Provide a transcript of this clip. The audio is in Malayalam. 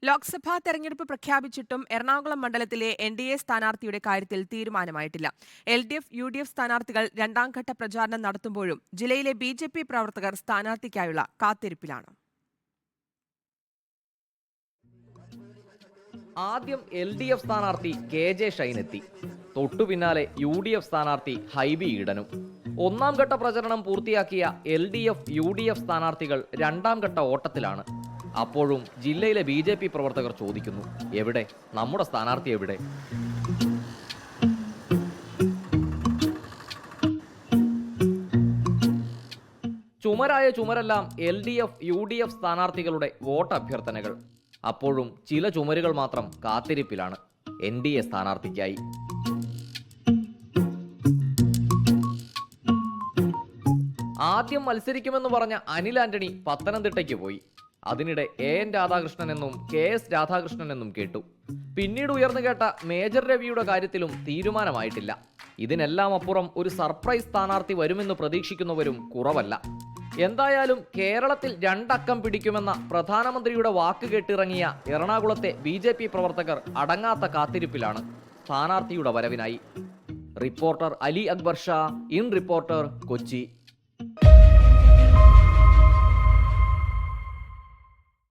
ലോക്സഭാ തെരഞ്ഞെടുപ്പ് പ്രഖ്യാപിച്ചിട്ടും എറണാകുളം മണ്ഡലത്തിലെ എൻ.ഡി.എ സ്ഥാനാർത്ഥിയുടെ കാര്യത്തിൽ തീരുമാനമായിട്ടില്ല. എൽ.ഡി.എഫ്, യു.ഡി.എഫ് സ്ഥാനാർത്ഥികൾ രണ്ടാംഘട്ട പ്രചാരണം നടത്തുമ്പോഴും ജില്ലയിലെ ബി.ജെ.പി പ്രവർത്തകർ സ്ഥാനാർത്ഥിക്കായുള്ള കാത്തിരിപ്പിലാണ്. ആദ്യം എൽ.ഡി.എഫ് സ്ഥാനാർത്ഥി കെ.ജെ. ഷൈൻ എത്തി. തൊട്ടു പിന്നാലെ യു.ഡി.എഫ് സ്ഥാനാർത്ഥി ഹൈബി ഈഡനും. ഒന്നാം ഘട്ട പ്രചരണം പൂർത്തിയാക്കിയ എൽ.ഡി.എഫ്, യു.ഡി.എഫ് സ്ഥാനാർത്ഥികൾ രണ്ടാം ഘട്ട ഓട്ടത്തിലാണ്. അപ്പോഴും ജില്ലയിലെ ബി.ജെ.പി പ്രവർത്തകർ ചോദിക്കുന്നു, എവിടെ നമ്മുടെ സ്ഥാനാർത്ഥി എവിടെ? ചുമരായ ചുമരെല്ലാം എൽ.ഡി.എഫ്, യു.ഡി.എഫ് സ്ഥാനാർത്ഥികളുടെ വോട്ട് അഭ്യർത്ഥനകൾ. അപ്പോഴും ചില ചുമരുകൾ മാത്രം കാത്തിരിപ്പിലാണ് എൻ.ഡി.എ സ്ഥാനാർത്ഥിക്കായി. ആദ്യം മത്സരിക്കുമെന്ന് പറഞ്ഞ അനിൽ ആന്റണി പത്തനംതിട്ടയ്ക്ക് പോയി. അതിനിടെ എൻ രാധാകൃഷ്ണൻ എന്നും കെ.എസ്. രാധാകൃഷ്ണൻ എന്നും കേട്ടു. പിന്നീട് ഉയർന്നു കേട്ട മേജർ രവിയുടെ കാര്യത്തിലും തീരുമാനമായിട്ടില്ല. ഇതിനെല്ലാം അപ്പുറം ഒരു സർപ്രൈസ് സ്ഥാനാർത്ഥി വരുമെന്ന് പ്രതീക്ഷിക്കുന്നവരും കുറവല്ല. എന്തായാലും കേരളത്തിൽ രണ്ടക്കം പിടിക്കുമെന്ന പ്രധാനമന്ത്രിയുടെ വാക്ക് കേട്ടിറങ്ങിയ എറണാകുളത്തെ ബി.ജെ.പി പ്രവർത്തകർ അടങ്ങാത്ത കാത്തിരിപ്പിലാണ് സ്ഥാനാർത്ഥിയുടെ വരവിനായി. Reporter Ali Akbar Shah, in reporter, Kochi.